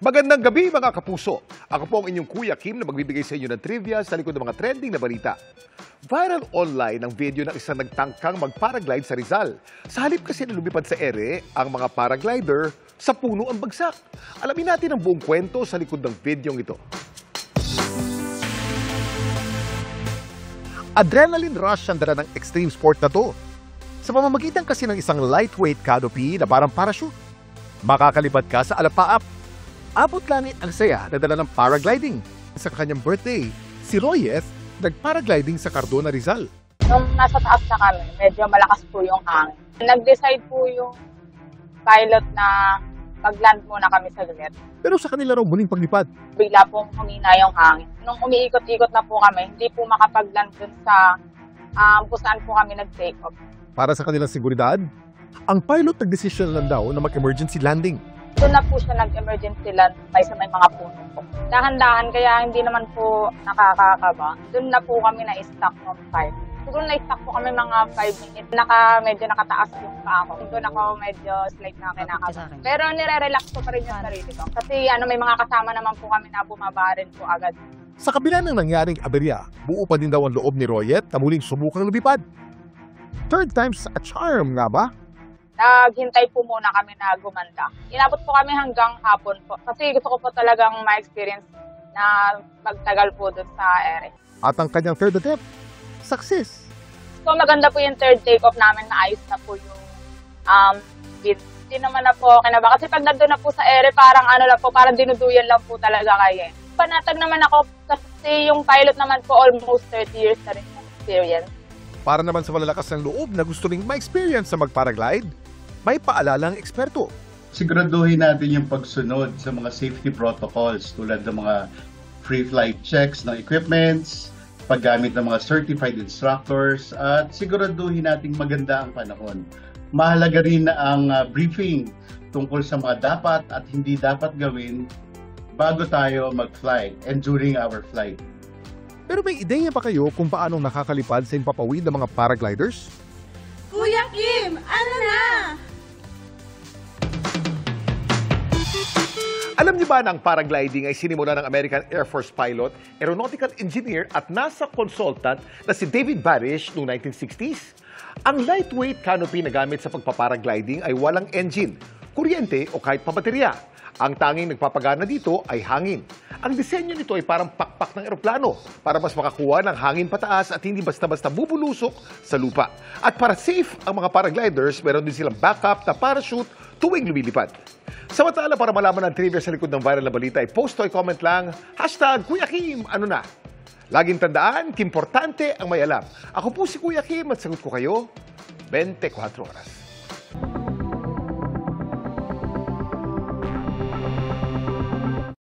Magandang gabi mga kapuso. Ako po ang inyong Kuya Kim na magbibigay sa inyo ng trivia sa likod ng mga trending na balita. Viral online ang video ng isang nagtangkang mag-paraglide sa Rizal. Sa halip kasi na lumipad sa ere, ang mga paraglider sa puno ang bagsak. Alamin natin ang buong kwento sa likod ng videong ito. Adrenaline rush ang dala ng extreme sport na to. Sa pamamagitan kasi ng isang lightweight canopy na parang parachute, makakalipad ka sa alapaap. Abot langit ang saya na dala ng paragliding. Sa kanyang birthday, si Royeth nag-paragliding sa Cardona, Rizal. Nung nasa taas na kami, medyo malakas po yung hangin. Nag-decide po yung pilot na mag-land muna kami sa saglit. Pero sa kanila raw muling paglipad. Bigla pong humina yung hangin. Nung umiikot-ikot na po kami, hindi po makapag-land dun sa kung saan po kami nag-take off. Para sa kanilang seguridad, ang pilot nag-desisyon lang daw na mag-emergency landing. Doon na po siya nag-emergency land sa may mga puno po. Dahan-dahan, kaya hindi naman po nakakakaba. Doon na po kami na-stuck ng 5. Siguro na-stuck po kami mga 5 minutes. Medyo nakataas yung paa ko. Doon ako medyo slight na kinakaba. Pero nire-relax ko pa rin yung sarili ko. Kasi may mga kasama naman po kami na bumaba rin po agad. Sa kabila ng nangyaring aberya, buo pa din daw ang loob ni Royeth na muling subukang lumipad. Third time's a charm nga ba? Naghintay po muna kami na gumanda. Inabot po kami hanggang hapon po. Kasi gusto ko po talagang ma-experience na magtagal po doon sa ere. At ang kanyang third attempt, success. So maganda po yung third take-off namin, maayos na po yung bid. Hindi naman na po kinaba. Kasi pag nandun na po sa ere, parang parang dinuduyan lang po talaga kayo. Panatag naman ako kasi yung pilot naman po almost 30 years na rin yung experience. Para naman sa malalakas ng loob na gusto ring ma-experience sa mag-paraglide, may paalala ang eksperto. Siguraduhin natin yung pagsunod sa mga safety protocols tulad ng mga free flight checks ng equipments, paggamit ng mga certified instructors, at siguraduhin natin maganda ang panahon. Mahalaga rin ang briefing tungkol sa mga dapat at hindi dapat gawin bago tayo mag-fly and during our flight. Pero may ideya pa kayo kung paanong nakakalipad sa impapawid ng mga paragliders? Kuya Kim, ano na? Alam niyo ba na ang paragliding ay sinimula ng American Air Force pilot, aeronautical engineer at NASA consultant na si David Barish noong 1960s? Ang lightweight canopy na gamit sa pagpaparagliding ay walang engine, kuryente o kahit pabaterya. Ang tanging nagpapagana dito ay hangin. Ang disenyo nito ay parang pakpak ng eroplano para mas makakuha ng hangin pataas at hindi basta-basta bubulusok sa lupa. At para safe ang mga paragliders, meron din silang backup na parachute tuwing lumilipad. Samantala, para malaman ang trivia sa likod ng viral na balita, ay post o comment lang, #Kuya Kim, ano na? Laging tandaan, importante ang may alam. Ako po si Kuya Kim at sagot ko kayo 24 oras.